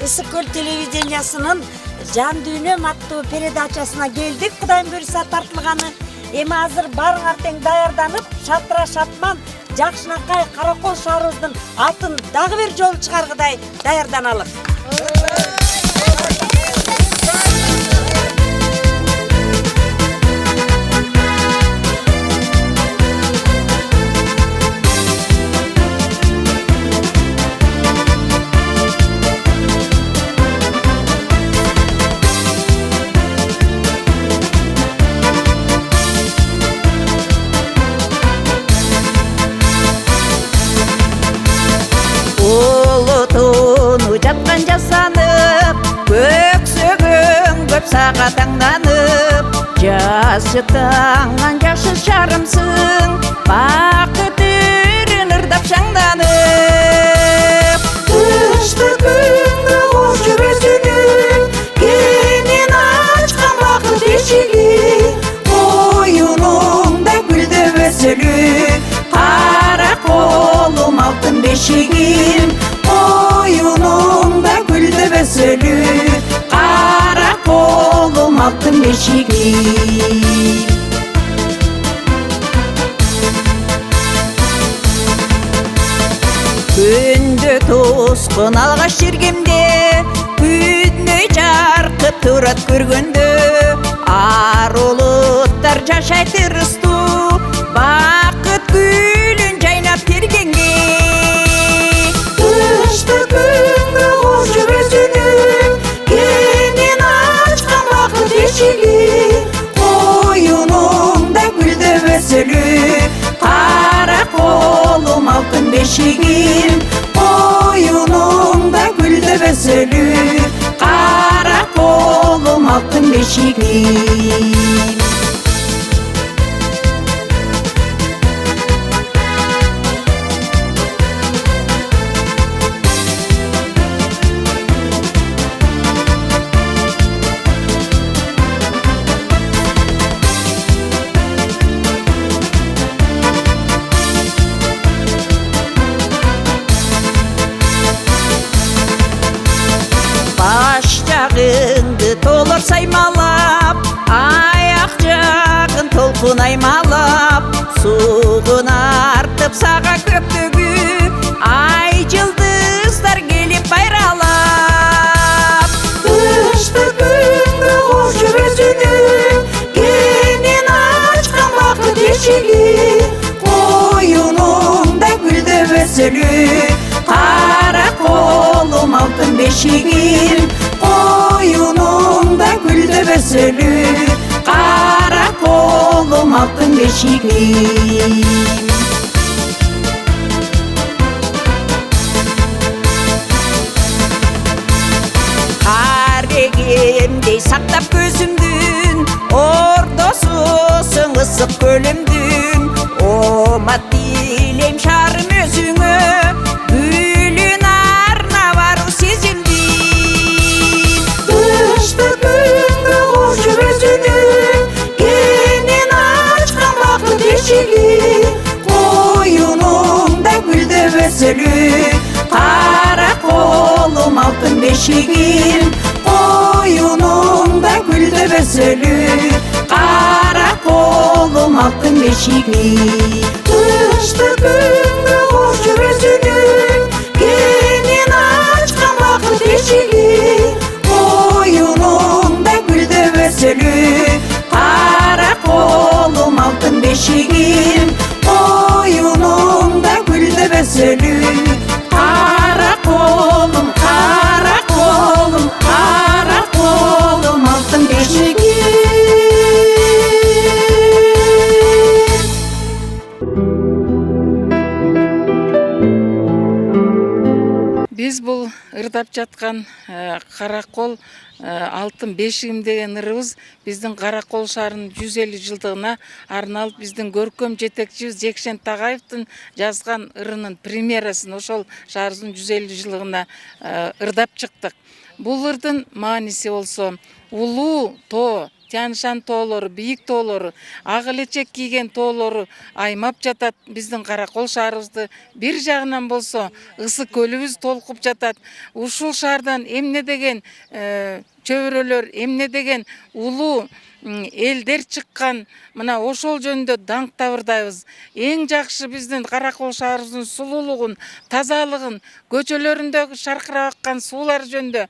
Ысык көл телевидениясынын Жан дүйнөм аттуу передачасына келдик. Кудайым буйруса тартылганы. Эми азыр баарыңар тең даярданып, Шатыра Шатман Жакшынакай Каракол шаарыбыздын атын дагы бир жолу чыгаргыдай даярданалык. Жатқан жасанып, көксөгөн көп саға таңданып, жасы таңнан жашы шарымсың, бақыт өрін ырдап шаңданып. Кышты күнгі қош жүресінің, кенен ашқан бақыт ешігі, ойыныңда гүлдеп өсілі, қара қолым алтын бешігім, oyunumda gülde ve sölü, kara kolum altın beşiğim. Күндө тоскун алгаш жергемде, күндөй жаркып турат көргөндө, арулуттар жашайт ырыстуу, бакыт гүлүн жайнап тергенге. Кышты күнгө кош жүрөсүнүн, кенен ачкан бакыт эшиги, коюнумда гүлдөп өсөлү, кара колум алтын бешигим, коюнумда гүлдөп өсөлү, кара колум алтын бешигим. Жагыңды толор саймалап, аяк жагын толкун аймалап, сугун артып сага көктөгүп, ай жылдыздар келип байралап. Кышты күнгө кош жүрөсүнүн, кенен ачкан бакыт эшиги, коюнумда гүлдөп өсөлү, кара колум алтын бешигим, oyunumda gülдөп өсөлү, кара колум алтын бешигим. Карегемдей сактап көзүмдүн, ордосусуң ысык көлүмдүн, омат дилейм шарым өзүңө, гүлүн арна бару сезимдин. Кышты күнгө кош жүрөсүнүн, кенен ачкан бакыт эшиги, коюнумда гүлдөп өсөлү, кара колум алтын бешигим, коюнумда гүлдөп өсөлү, кара колум алтын бешигим. Кышты күнгө кош жүрөсүнүн, кенен ачкан бакыт эшиги, oyunumda gülдөп өсөлү, кара колум алтын бешигим, oyunumda gülдөп өсөлү, кара колум, кара колум, кара колум алтын бешигим. Биз бул ырдап жаткан Каракол алтын бешигим деген ырыбыз биздин Каракол шаарынын 150 жылдыгына арналып биздин көркөм жетекчибиз Жекшен Тагаевдин жазган ырынын премьерасын ошол шаарыбыздын 150 жылдыгына ырдап чыктык. Бул ырдын мааниси болсо улуу тоо Тянь-Шань тоолору, бийик тоолору, ак элечек кийген тоолору аймап жатат. Биздин Каракол шаарыбызды бир жагынан болсо Ысык көлүбүз толкуп жатат. Ушул шаардан эмне деген чөбөрөлөр, эмне деген улуу элдер чыккан, мына ошол жөнүндө даңк табырдайбыз. Эң жакшы биздин Каракол шаарыбыздын сулуулугун, тазалыгын, көчөлөрүндөгү шаркырап аккан суулар жөнүндө,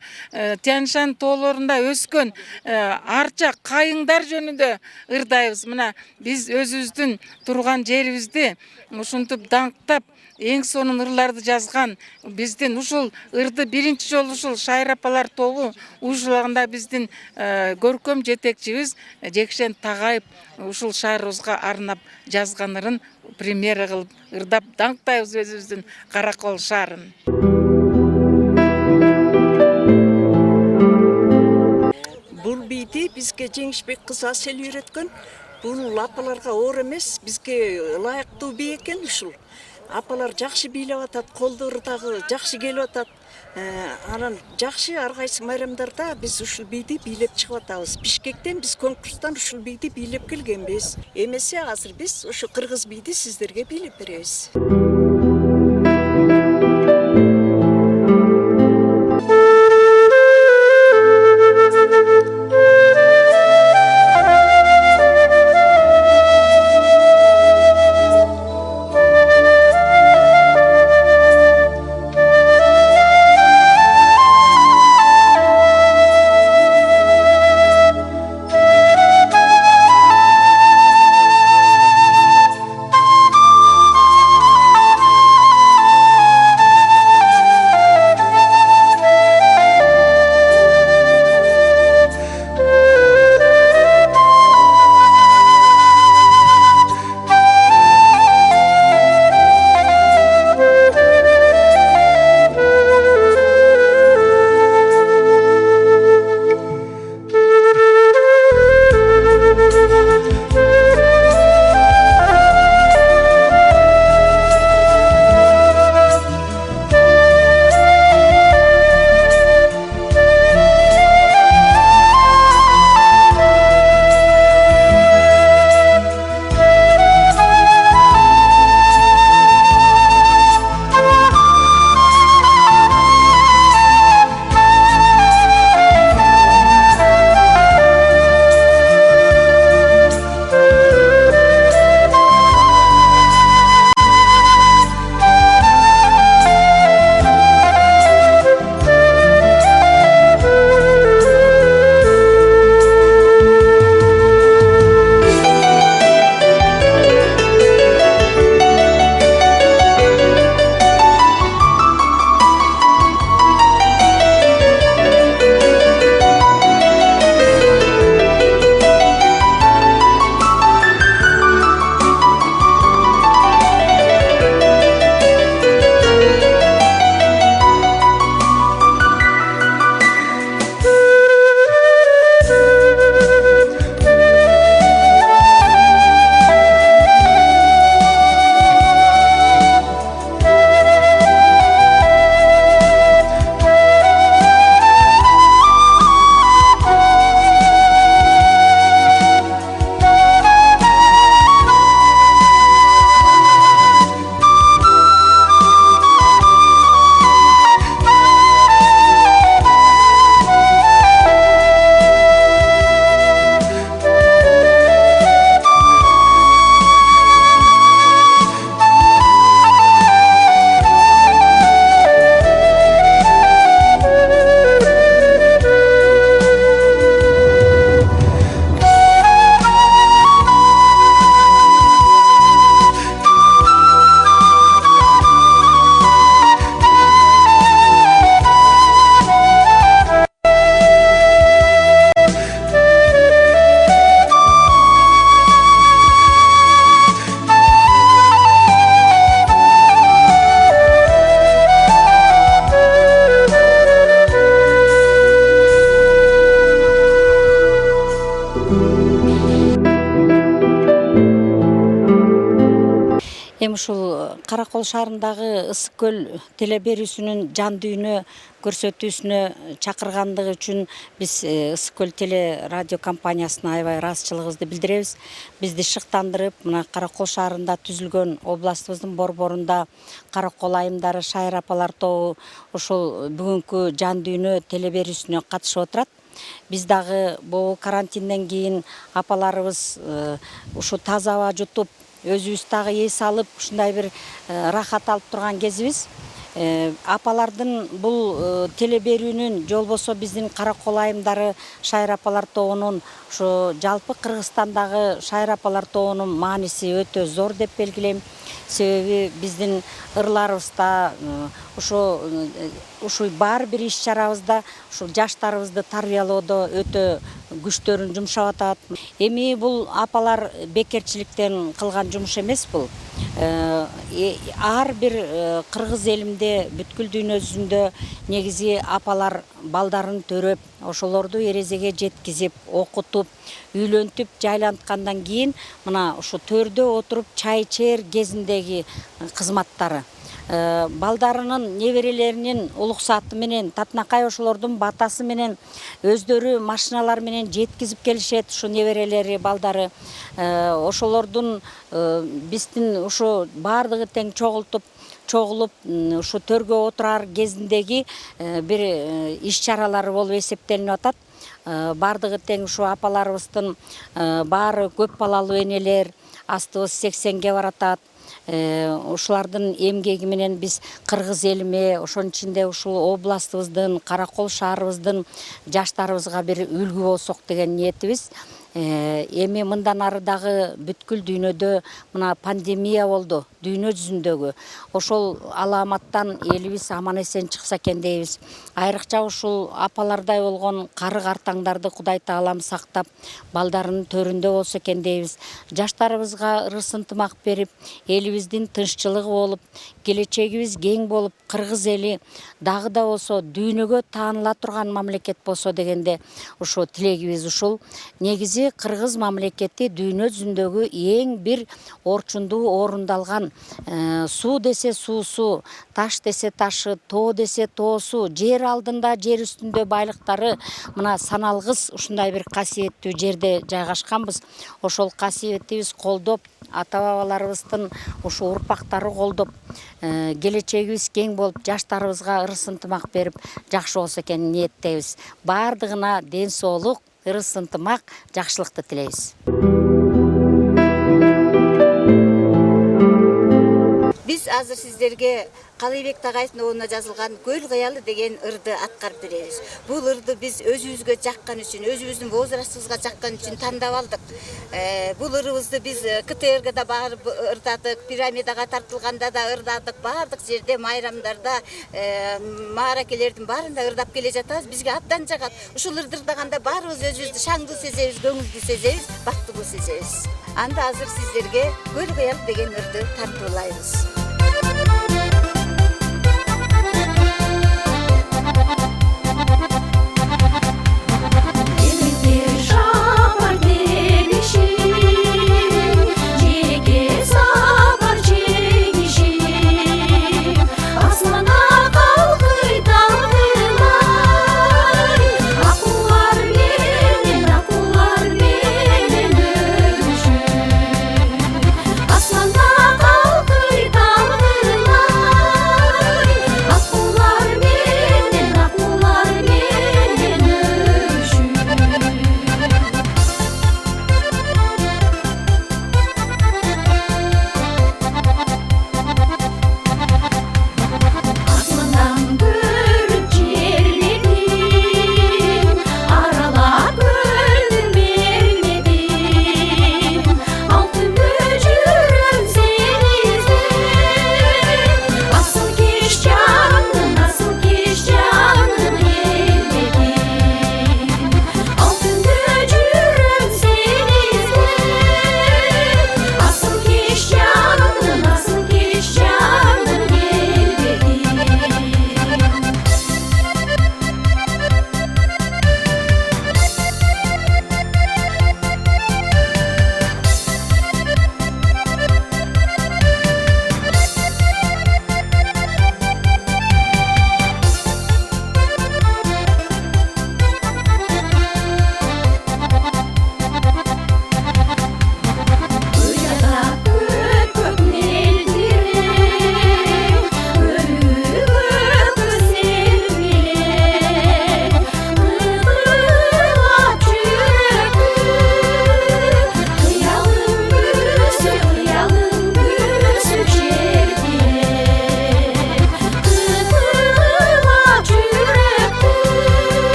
Тянь-Шань тоолорунда өскөн арча кайыңдар жөнүндө ырдайбыз. Мына биз өзүбүздүн турган жерибизди ушинтип даңктап, эң сонун ырларды жазган биздин ушул ырды биринчи жолу ушул Шайыр апалар тобу ушулагында биздин көркөм жетекчибиз Жекшен Тагайып ушул шаарыбызга арнап жазган ырын премьера кылып ырдап даңктайбыз өзүбүздүн Каракол шаарын. Бул бийди бизге Жеңишбек кызы Асел үйрөткөн. Бул апаларга оор эмес, бизге ылайыктуу бий экен ушул. Апалар жакшы бийлеп атат, колдору дагы жакшы келип атат. Анан жакшы ар кайсы майрамдарда биз ушул бийди бийлеп чыгып атабыз. Бишкектен биз конкурстан ушул бийди бийлеп келгенбиз. Эмесе азыр биз ушу кыргыз бийди сиздерге бийлеп беребиз. Эми ушул Каракол шаарындагы Ысык көл теле берүүсүнүн жан дүйнө көрсөтүүсүнө чакыргандыгы үчүн биз Ысык көл теле радио компаниясына аябай ыраазычылыгыбызды билдиребиз. Бизди шыктандырып, мына Каракол шаарында түзүлгөн областыбыздын борборунда Каракол айымдары, шайыр апалар тобу ушул бүгүнкү жан дүйнө теле берүүсүнө катышып отурат. Биз дагы бул карантинден кийин апаларыбыз ушу таза аба жутуп, өзүбүз дагы эс алып, ушундай бир рахат алып турган кезибиз. Апалардын бул теле берүүнүн жолбосо биздин Каракол айымдары, шайыр апалар тобунун ушу жалпы Кыргызстандагы шайыр апалар тобунун мааниси өтө зор деп белгилейм. Себеби биздин ырларыбызда ушу баар бир иш чарабызда ушул жаштарыбызды тарбиялоодо өтө күчтөрүн жумшап атат. Эми бул апалар бекерчиликтен кылган жумуш эмес бул. Ар бир кыргыз элинде, бүткүл дүйнө жүзүндө негизи апалар балдарын төрөп, ошолорду эрезеге жеткизип, окутуп, үйлөнтүп, жайланткандан кийин мына ушу төрдө отуруп чай ичер кезиндеги кызматтары, балдарынын, неберелеринин улуксаты менен, татынакай ошолордун батасы менен өздөрү машиналар менен жеткизип келишет ушу неберелери, балдары. Ошолордун биздин ушу баардыгы тең чогулуп ушу төргө отурар кезиндеги бир иш чаралары болуп эсептелип атат. Баардыгы тең ушу апаларыбыздын баары көп балалуу энелер, астыбыз 80ге баратат. Ушулардын эмгеги менен биз кыргыз элиме, ошонун ичинде ушул областыбыздын, Каракол шаарыбыздын жаштарыбызга бир үлгү болсок деген ниетибиз. Эми мындан ары дагы бүткүл дүйнөдө мына пандемия болду, дүйнө жүзүндөгү. Ошол аламаттан элибиз аман эсен чыкса экен дейбиз. Айрыкча ушул апалардай болгон кары картаңдарды Кудай Таалам сактап, балдарынын төрүндө болсо экен дейбиз. Жаштарыбызга ырыс ынтымак берип, элибиздин тынччылыгы болуп, келечегибиз кең болуп, кыргыз эли дагы да болсо дүйнөгө тааныла турган мамлекет болсо дегенде ушу тилегибиз ушул. Негизи кыргыз мамлекети дүйнө жүзүндөгү эң бир орчундуу орундалган, суу десе суусу, таш десе ташы, тоо десе тоосу, жер алдында, жер үстүндө байлыктары мына саналгыс ушундай бир касиеттүү жерде жайгашканбыз. Ошол касиетибиз колдоп, ата бабаларыбыздын ушу урпактары колдоп, келечегибиз кең болуп, жаштарыбызга ырыс ынтымак берип, жакшы болсо экен ниеттейбиз. Баардыгына ден соолук, ырыс ынтымак, жакшылыкты тилейбиз. Биз азыр сиздерге Калыйбек Тагайдын оонуна жазылган Көл кыялы деген ырды аткарып беребиз. Бул ырды биз өзүбүзгө жаккан үчүн, өзүбүздүн возрастыбызга жаккан үчүн тандап алдык. Бул ырыбызды биз КТРге да барып ырдадык, пирамидага тартылганда да ырдадык, баардык жерде, майрамдарда, мааракелердин баарында ырдап келе жатабыз. Бизге абдан жагат. Ушул ырды ырдаганда баарыбыз өзүбүздү шаңдуу сезебиз, көңүлдүү сезебиз, бактылуу сезебиз. Анда азыр сиздерге Көл кыялы деген ырды тартуулайбыз. Asmanda kalkıy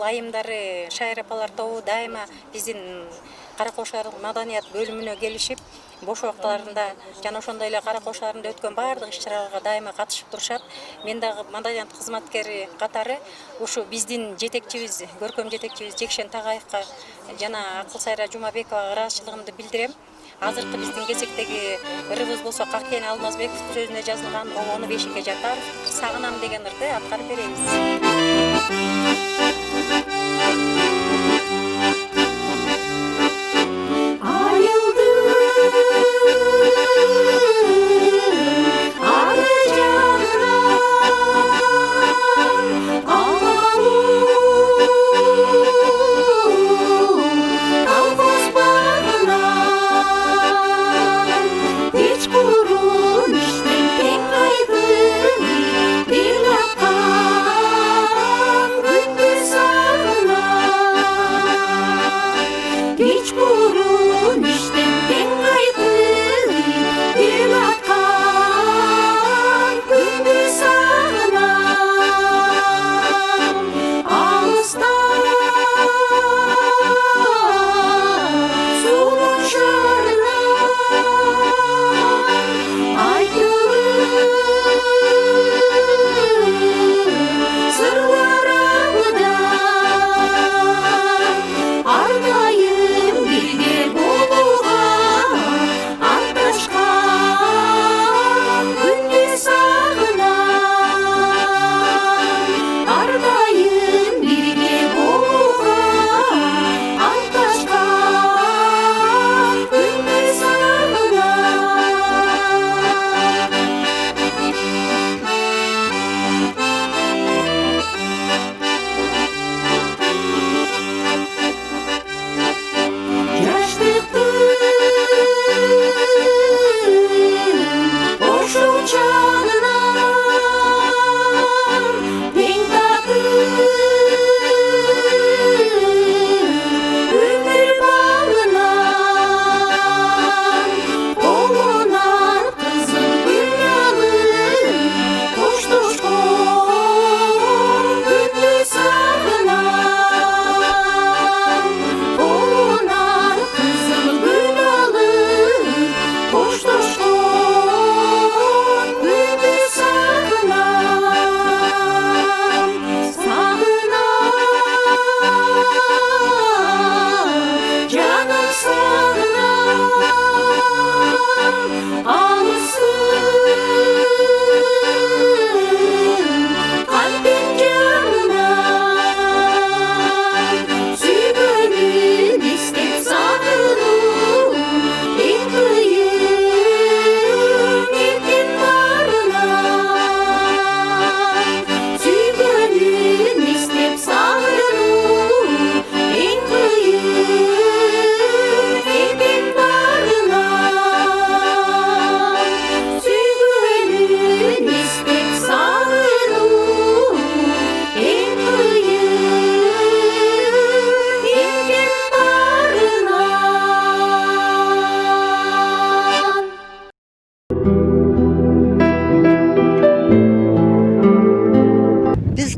айымдары шайыр апалар тобу дайыма биздин Каракол шаарындын маданият бөлүмүнө келишип, бош убактыларында жана ошондой эле Каракол шаарында өткөн баардык иш-чараларга дайыма катышып турушат. Мен дагы маданият кызматкери катары ушу биздин жетекчибиз, көркөм жетекчибиз Жекшен Тагаевка жана Акыл Сайра Жумабековага ыраазычылыгымды билдирем. Азыркы биздин кезектеги ырыбыз болсо Какен Алмазбеков сөзүнө жазылган Оңону бешикке жатар, сагынам деген ырды аткарып беребиз.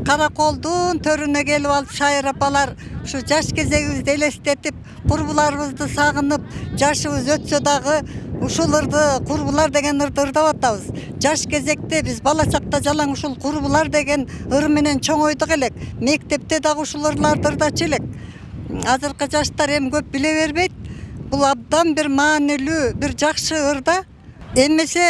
Караколдун төрүнө келип алып шайыр апалар ушу жаш кезегибизди элестетип, курбуларыбызды сагынып, жашыбыз өтсө дагы ушул ырды курбулар деген ырды ырдап атабыз. Жаш кезекте биз бала чакта жалаң ушул курбулар деген ыр менен чоңойдук элек. Мектепте дагы ушул ырларды ырдачу элек. Азыркы жаштар эми көп биле бербейт. Бул абдан бир маанилүү, бир жакшы ырда. Эмесе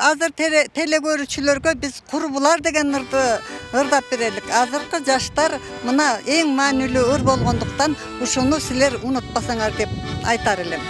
азыр теле көрүүчүлөргө биз курбулар деген ырды ырдап берелик. Азыркы жаштар мына эң маанилүү ыр болгондуктан ушуну силер унутпасаңар деп айтар элем.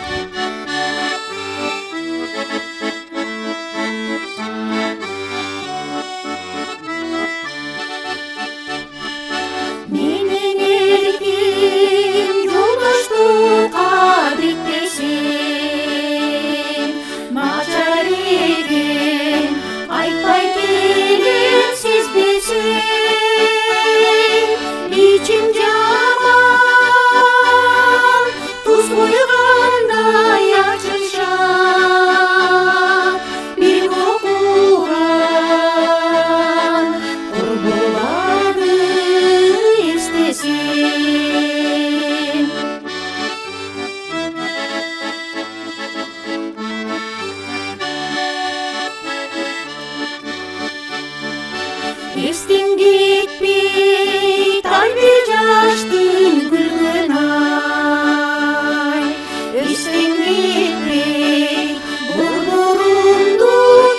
İçim caman tuz koyğanda естен кетпей талбе жаштын күлгөн ай естен кетпей борборунду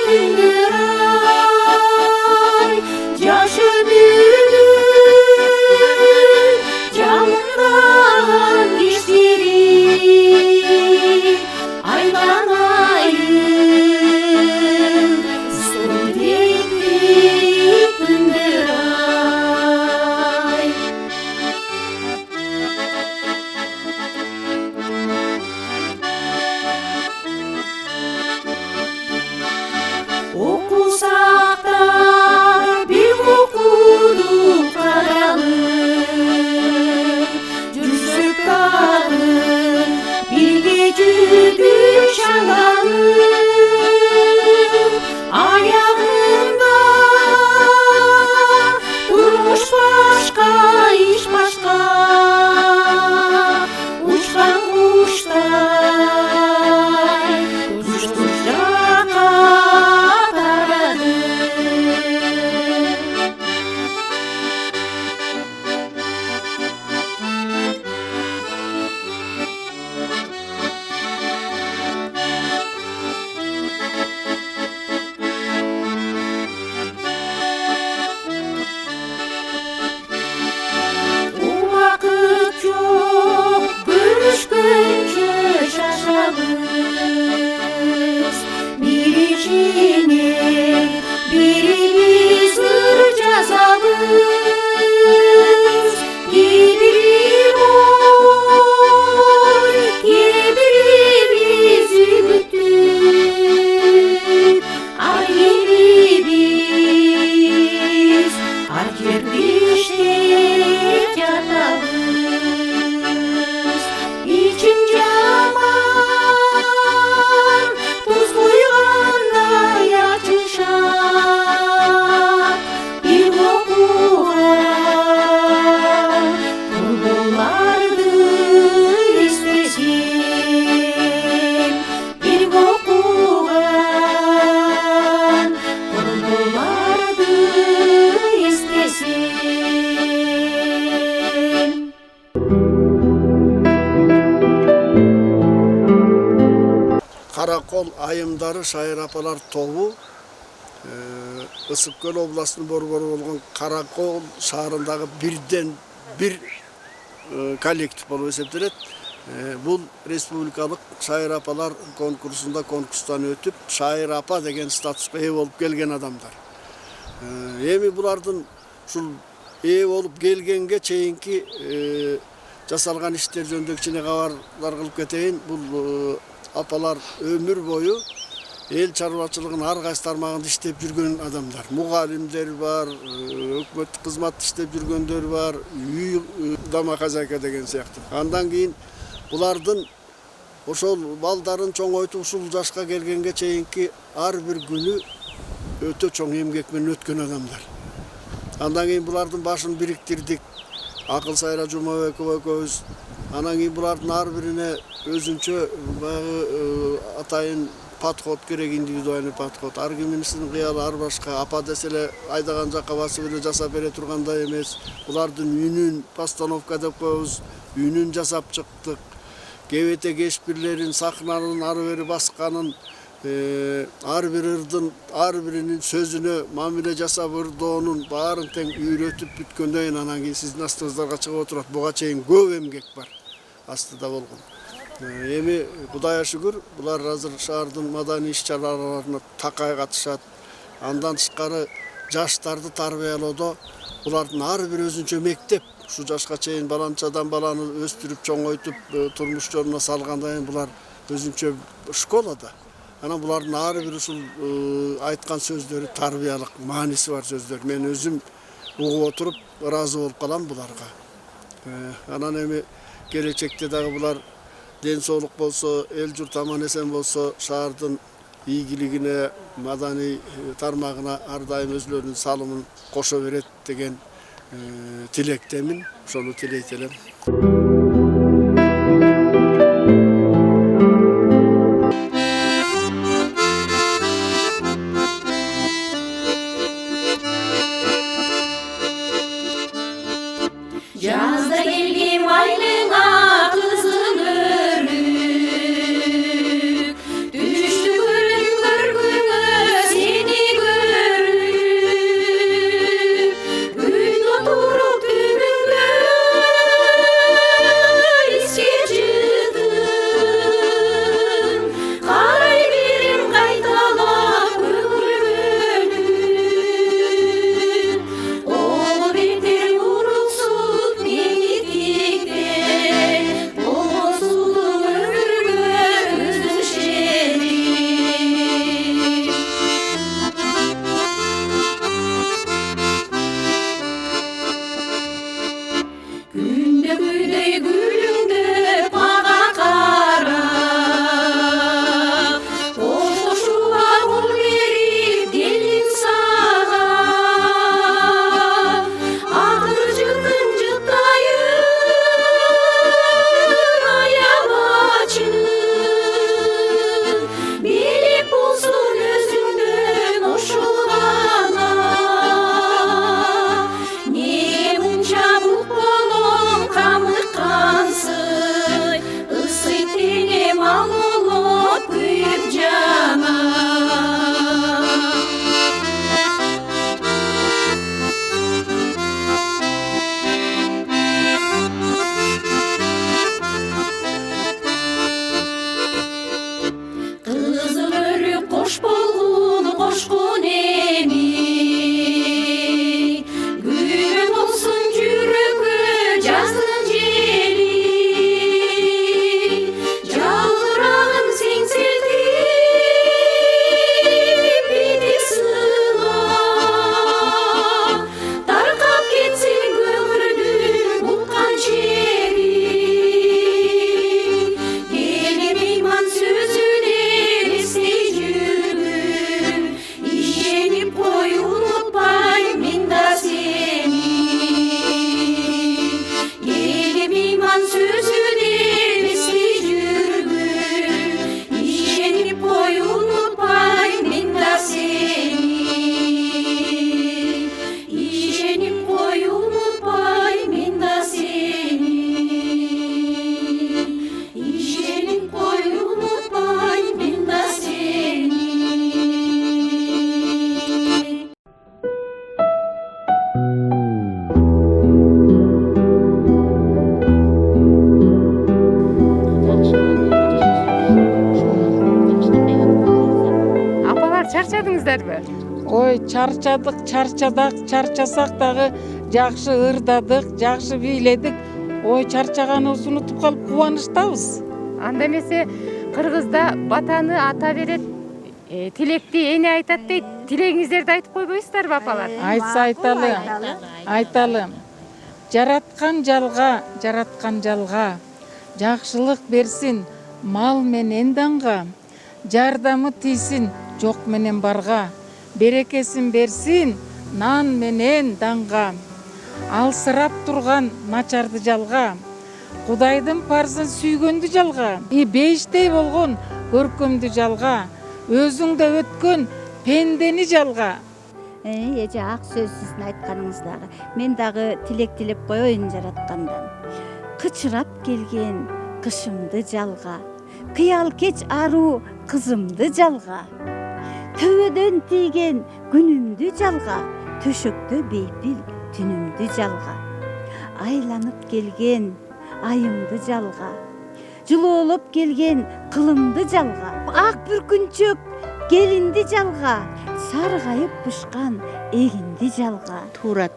түндөр ай жашы бүрдүн жалындан кештери айланайын студенттик күндөр ай окусак да бир окууну каралып жүрсөк дагы бирге жүрдүк шаналып аягында турмуш башка иш башка учкан куштай туш туш жакка тарады убакыт жок көрүшкөнчө шашабыз бири жеңип бирибиз ыр жазабыз кээ-бири ой кээ-бирибиз үгүттүк ар бирибиз ар жерде иштеп жатабыз ичим жаман туз куйгандай ачышат бир окуган тургуларды эстесем бир окуган тургуларды эстесем Каракол айымдары шайыр апалар тобу Ысык Көл областынын борбору болгон Каракол шаарындагы бирден бир коллектив болуп эсептелет. Бул республикалык шайыр апалар конкурстан өтүп, шайыр апа деген статуска ээ болуп келген адамдар. Эми булардын ушул ээ болуп келгенге чейинки жасалган иштер жөнүндө кичине кабарлар кылып кетейин. Бул апалар өмүр бою эл чарбачылыгынын ар кайсы тармагында иштеп жүргөн адамдар. Мугалимдер бар, өкмөттүк кызматта иштеп жүргөндөр бар, үй дома хозяйка деген сыяктуу. Андан кийин булардын ошол балдарын чоңойтуп ушул жашка келгенге чейинки ар бир күнү өтө чоң эмгек менен өткөн адамдар. Андан кийин булардын башын бириктирдик. Акыл Сайра Жумабекова экөөбүз. Анан кийин булардын ар бирине өзүнчө баягы атайын подход керек, индивидуальный подход. Ар киминин кыялы ар башка. Апа десе эле айдаган жакка басып эле жасап бере тургандай эмес. Булардын үнүн постановка деп коебуз. Үнүн жасап чыктык. Кебете кешпирлерин сахнанын ары бери басканын, ар бир ырдын ар биринин сөзүнө мамиле жасап ырдоонун баарын тең үйрөтүп бүткөндөн кийин анан кийин сиздин астыңыздарга чыгып отурат. Буга чейин көп эмгек бар астыда болгон. Эми Кудайга шүгүр, булар азыр шаардын маданий иш-чараларына такай катышат. Андан тышкары жаштарды тарбиялоодо булардын ар бир өзүнчө мектеп. Ушу жашка чейин баланчадан баланы өстүрүп чоңойтуп турмуш жолуна салгандан кийин булар өзүнчө школада. Анан булардын ар бир ушул айткан сөздөрү тарбиялык мааниси бар сөздөр. Мен өзүм угуп отуруп ыраазы болуп калам буларга. Анан эми келечекте дагы булар ден соолук болсо, эл журт аман эсен болсо, шаардын ийгилигине, маданий тармагына ар дайым өзүлөрүнүн салымын кошо берет деген тилектемин. Ошону тилейт элем. чарчадыңыздарбы? Ой, чарчасак дагы жакшы ырдадык, жакшы бийледик. Ой, чарчаганыбызды унутуп калып кубанычтабыз. Анда эмесе кыргызда батаны ата берет, тилекти эне айтат дейт. Тилегиңиздерди айтып койбойсуздарбы, апалар? Айтса айталым. Жараткан жалга, жакшылык берсин мал менен данга. Жардамы тийсин жок менен барга. Берекесин берсин нан менен данга. Алсырап турган начарды жалга. Кудайдын парзын сүйгөндү жалга. Бейиштей болгон көркөмдү жалга. Өзүңдө өткөн пендени жалга. Эже ак сөз сиздин айтканыңыз дагы. Мен дагы тилек тилеп коеюн жараткандан. Кычырап келген кышымды жалга. Кыял кеч аруу кызымды жалга. Төбөдөн тийген күнүмдү жалга. Төшөктө бейпил түнүмдү жалга. Айланып келген айымды жалга. Жылоолоп келген кылымды жалга. Ак бүркүнчөк келинди жалга. Саргайып бышкан эгинди жалга. Туура.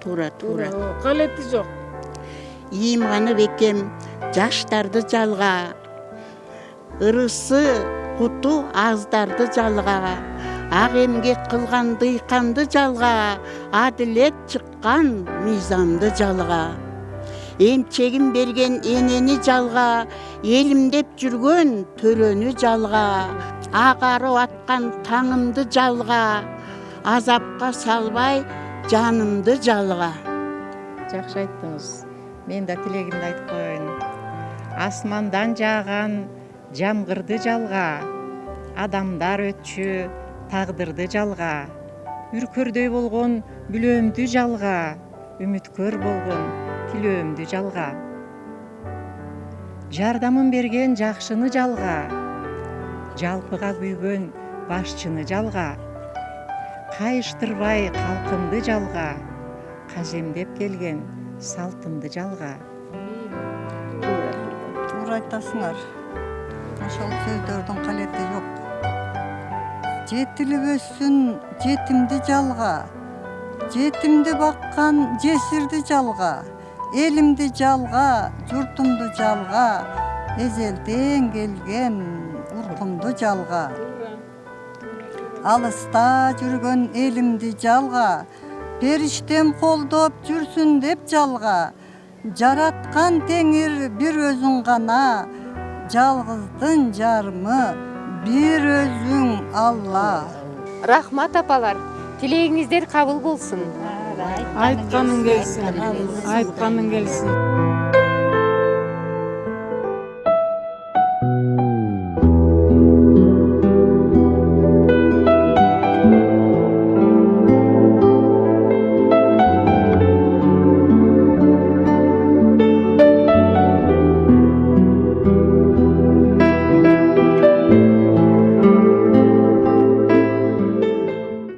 Калети жок. Ийимганып экем жаштарды жалга. Ырысы куту аздарды жалга. Ак эмгек кылган дыйканды жалга. Адилет чыккан мыйзамды жалга. Эмчегин берген энени жалга. Элимдеп жүргөн төрөнү жалга. Агарып аткан таңымды жалга. Азапка салбай жанымды жалга. Жакшы айттыңыз. Мен да тилегимди айтып коеюн. Асмандан жааган жамгырды жалга. Адамдар өтчү тагдырды жалга. Үркөрдөй болгон бүлөөмдү жалга. Үмүткөр болгон тилөөмдү жалга. Жардамын берген жакшыны жалга. Жалпыга күйгөн башчыны жалга. Кайыштырбай калкымды жалга. Кажемдеп келген салтымды жалга. Туура айтасыңар. Ошол сөздөрдүн калети жок. Жетилип өссүн жетимди жалга. Жетимди баккан жесирди жалга. Элимди жалга, журтумду жалга. Эзелден келген уркумду жалга. Алыста жүргөн элимди жалга. Периштем колдоп жүрсүн деп жалга. Жараткан теңир бир өзүң гана. Жалгыздын жарымы бир өзүң Алла. Рахмат апалар. Тилегиңиздер кабыл болсун. Айтканың келсин.